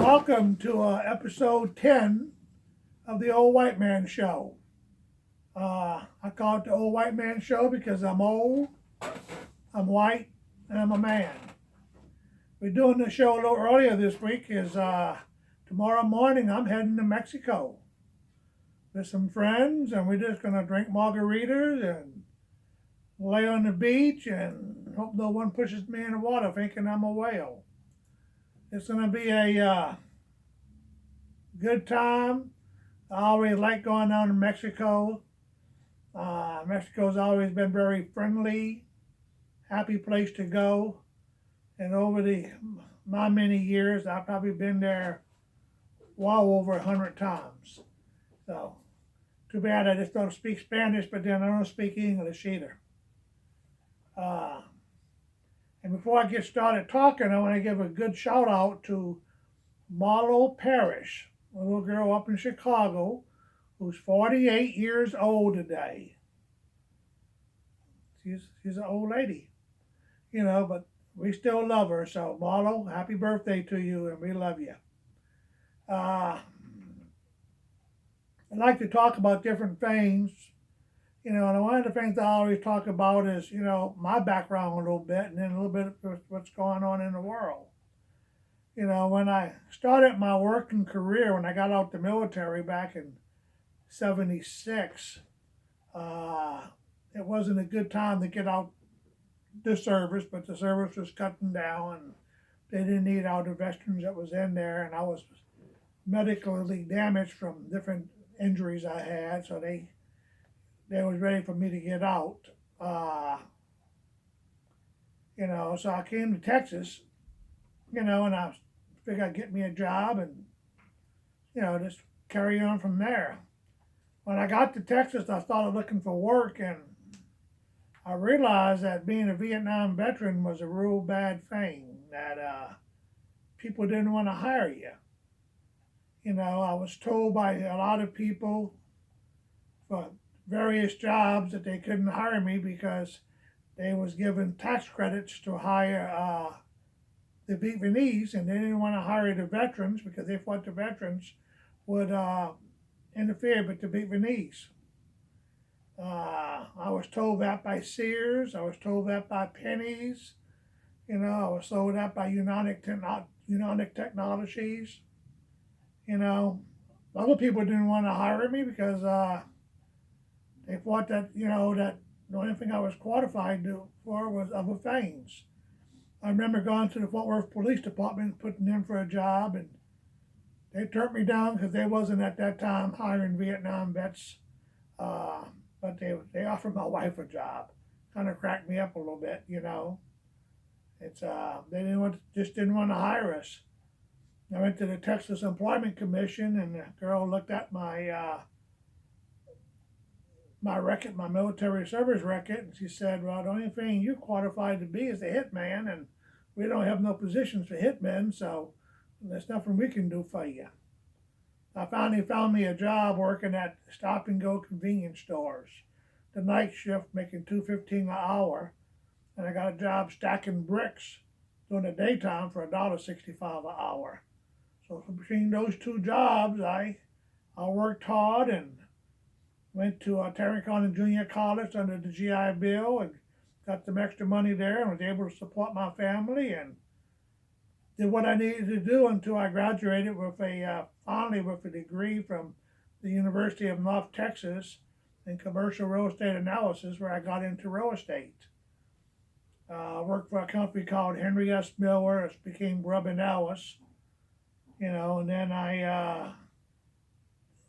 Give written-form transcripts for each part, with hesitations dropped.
Welcome to episode 10 of the Old White Man Show. I call it the Old White Man Show because I'm old, I'm white, and I'm a man. We're doing the show a little earlier this week is tomorrow morning I'm heading to Mexico with some friends, and we're just going to drink margaritas and lay on the beach and hope no one pushes me in the water thinking I'm a whale. It's going to be a good time. I always like going down to Mexico. Mexico's always been very friendly, happy place to go. And over my many years, I've probably been there well over 100 times. So, too bad I just don't speak Spanish, but then I don't speak English either. Uh, and before I get started talking, I want to give a good shout out to Marlo Parrish, a little girl up in Chicago who's 48 years old today. She's an old lady, but we still love her. So Marlo, happy birthday to you, and we love you. I like to talk about different things, and one of the things I always talk about is, my background a little bit, and then a little bit of what's going on in the world. When I started my working career, when I got out the military back in '76, it wasn't a good time to get out the service, but the service was cutting down, and they didn't need all the veterans that was in there, and I was medically damaged from different injuries I had, so they was ready for me to get out. So I came to Texas, and I figured I'd get me a job and, just carry on from there. When I got to Texas, I started looking for work, and I realized that being a Vietnam veteran was a real bad thing, that people didn't want to hire you. I was told by a lot of people for various jobs that they couldn't hire me because they was given tax credits to hire the Vietnamese, and they didn't want to hire the veterans because they thought the veterans would interfere with the Vietnamese. I was told that by Sears. I was told that by Penny's. I was told that by United Technologies. Other people didn't want to hire me because they thought that, that the only thing I was qualified for was other things. I remember going to the Fort Worth Police Department, putting in for a job, and they turned me down because they wasn't at that time hiring Vietnam vets. But they offered my wife a job. Kind of cracked me up a little bit. It's they just didn't want to hire us. I went to the Texas Employment Commission, and the girl looked at my record, my military service record, and she said, "Well, the only thing you qualified to be is a hitman, and we don't have no positions for hitmen, so there's nothing we can do for you." I finally found me a job working at stop and go convenience stores, the night shift, making $2.15 an hour, and I got a job stacking bricks during the daytime for $1.65 an hour. So between those two jobs, I worked hard and went to Tarrant County Junior College under the GI Bill and got some extra money there and was able to support my family and did what I needed to do until I graduated with finally with a degree from the University of North Texas in commercial real estate analysis, where I got into real estate. I worked for a company called Henry S. Miller. It became Grubb and Ellis, and then I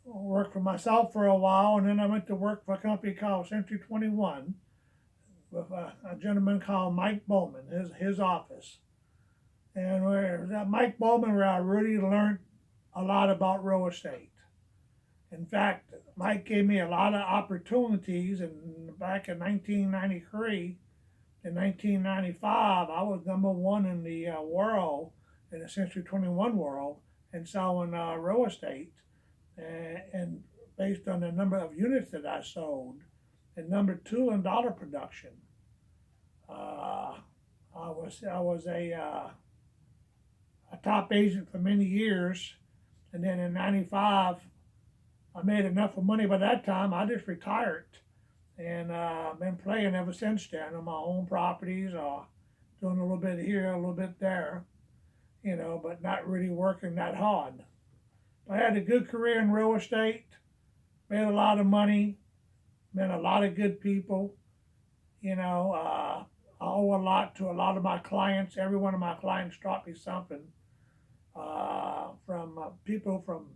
worked for myself for a while, and then I went to work for a company called Century 21 with a gentleman called Mike Bowman, his office. And where Mike Bowman, where I really learned a lot about real estate. In fact, Mike gave me a lot of opportunities, and back in 1993 and 1995, I was number one in the world, in the Century 21 world, in selling real estate, and based on the number of units that I sold, and number two in dollar production. I was a a top agent for many years, and then in '95 I made enough of money by that time. I just retired and been playing ever since then on my own properties or doing a little bit here, a little bit there, but not really working that hard. I had a good career in real estate, made a lot of money, met a lot of good people. I owe a lot to a lot of my clients. Every one of my clients taught me something. From people from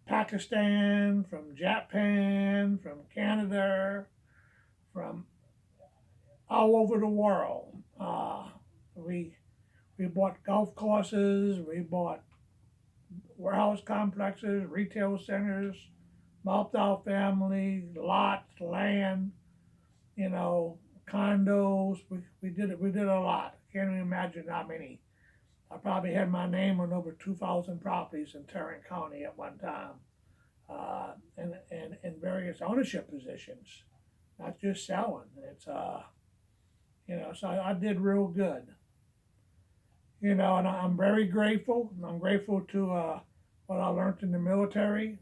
Pakistan, from Japan, from Canada, from all over the world. We we bought golf courses, we bought warehouse complexes, retail centers, multi-family, lots, land, you know, condos. We did it. We did a lot. Can't even imagine how many. I probably had my name on over 2,000 properties in Tarrant County at one time, and in various ownership positions, not just selling. So I did real good. And I'm very grateful. I'm grateful to what I learned in the military,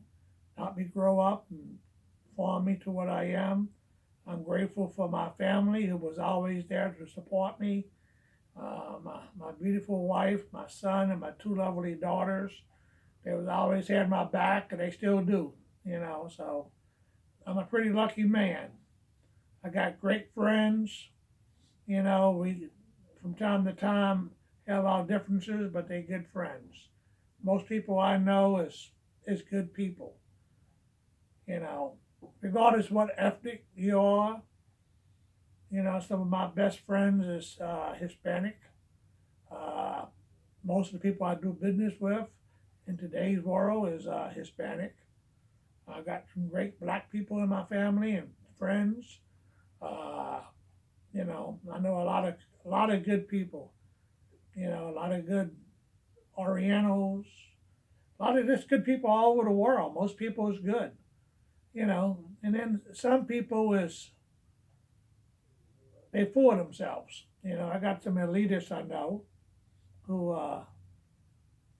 helped me grow up and form me to what I am. I'm grateful for my family who was always there to support me. My beautiful wife, my son, and my two lovely daughters. They was always had my back, and they still do. So I'm a pretty lucky man. I got great friends. We from time to time have our differences, but they good friends. Most people I know is good people. You know, Regardless what ethnic you are. Some of my best friends is Hispanic. Uh, Most of the people I do business with in today's world is Hispanic. I got some great black people in my family and friends. Uh, I know a lot of good people. A lot of good Orientals. A lot of just good people all over the world. Most people is good. And then some people is they fool themselves. I got some elitists I know who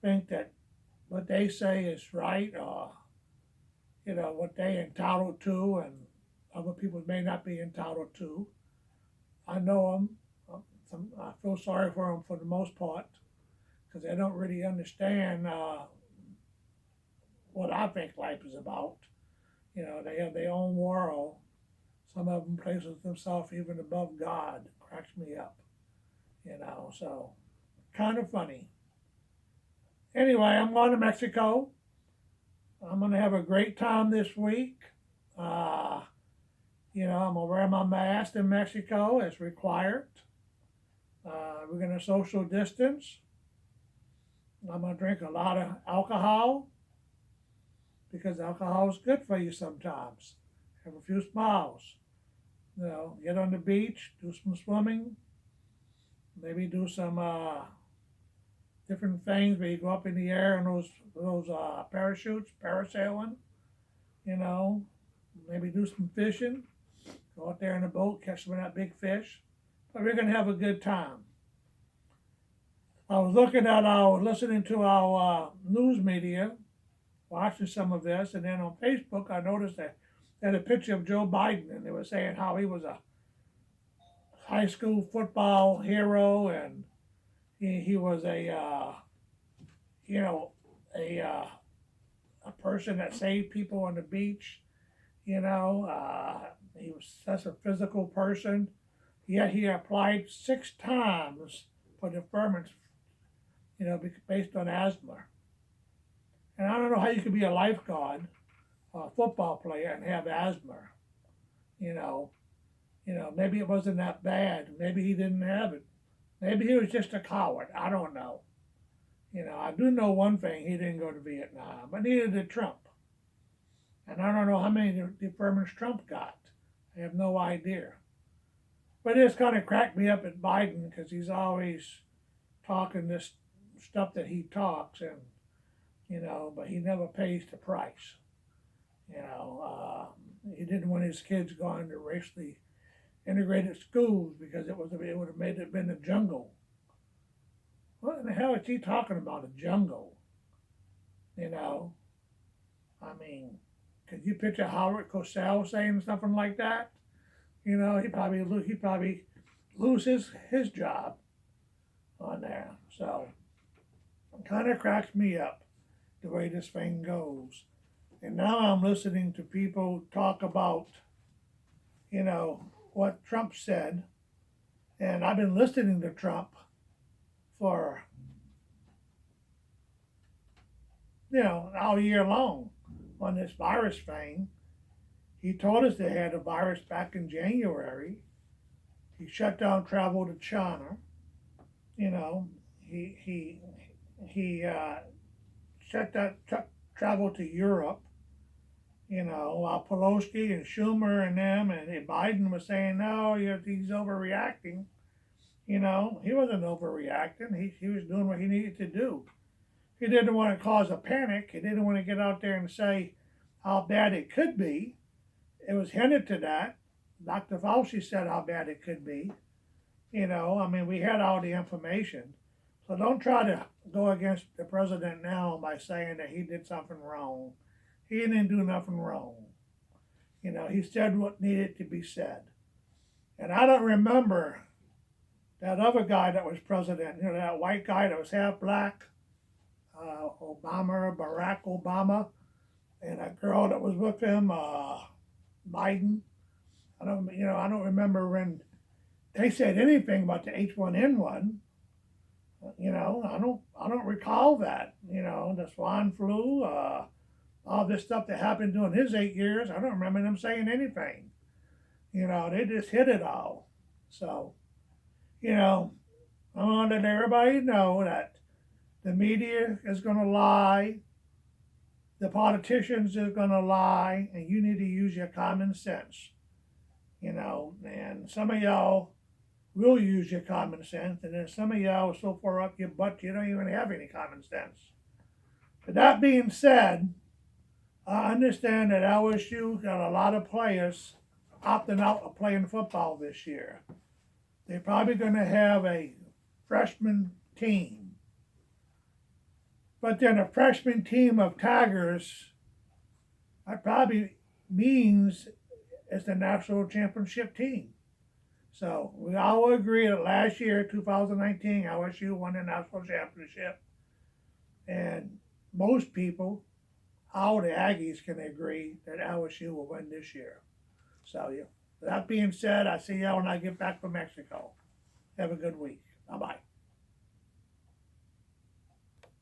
think that what they say is right, or what they entitled to, and other people may not be entitled to. I know them. I feel sorry for them for the most part because they don't really understand what I think life is about. They have their own world. Some of them places themselves even above God. Cracks me up. So kind of funny. Anyway, I'm going to Mexico. I'm going to have a great time this week. Uh, I'm going to wear my mask in Mexico as required. We're going to social distance. I'm going to drink a lot of alcohol because alcohol is good for you sometimes. Have a few smiles. Get on the beach, do some swimming, maybe do some different things where you go up in the air in those parachutes, parasailing. You know, Maybe do some fishing. Go out there in a boat, catch some of that big fish. But we're gonna have a good time. I was listening to our news media, watching some of this, and then on Facebook I noticed that they had a picture of Joe Biden, and they were saying how he was a high school football hero, and he was you know, a uh, a person that saved people on the beach. He was such a physical person. Yet he applied 6 times for deferments, based on asthma. And I don't know how you could be a lifeguard, a football player, and have asthma. You know, Maybe it wasn't that bad. Maybe he didn't have it. Maybe he was just a coward. I don't know. I do know one thing: he didn't go to Vietnam, but neither did Trump. And I don't know how many deferments Trump got. I have no idea. But it's kind of cracked me up at Biden because he's always talking this stuff that he talks, and but he never pays the price. He didn't want his kids going to racially integrated schools because it would have made it been a jungle. What in the hell is he talking about? A jungle? You know, I mean, could you picture Howard Cosell saying something like that? You know, he probably lose his job on there. So it kind of cracks me up the way this thing goes. And now I'm listening to people talk about, what Trump said. And I've been listening to Trump for, all year long on this virus thing. He told us they had a virus back in January. He shut down travel to China. You know, he shut that travel to Europe. While Pelosi and Schumer and them and Biden was saying no, he's overreacting. He wasn't overreacting. He was doing what he needed to do. He didn't want to cause a panic. He didn't want to get out there and say how bad it could be. It was hinted to that. Dr. Fauci said how bad it could be. We had all the information. So don't try to go against the president now by saying that he did something wrong. He didn't do nothing wrong. He said what needed to be said. And I don't remember that other guy that was president, that white guy that was half black, Barack Obama, and a girl that was with him, Biden. I don't remember when they said anything about the H1N1. I don't recall that. The swine flu, all this stuff that happened during his 8 years. I don't remember them saying anything. They just hit it all. So, I want to let everybody know that the media is going to lie, the politicians are going to lie, and you need to use your common sense. And some of y'all will use your common sense, and then some of y'all are so far up your butt you don't even have any common sense. But that being said, I understand that LSU got a lot of players opting out of playing football this year. They're probably going to have a freshman team. But then a freshman team of Tigers, that probably means it's the national championship team. So we all agree that last year, 2019, LSU won the national championship. And most people, all the Aggies can agree that LSU will win this year. So, that being said, I see y'all when I get back from Mexico. Have a good week. Bye-bye.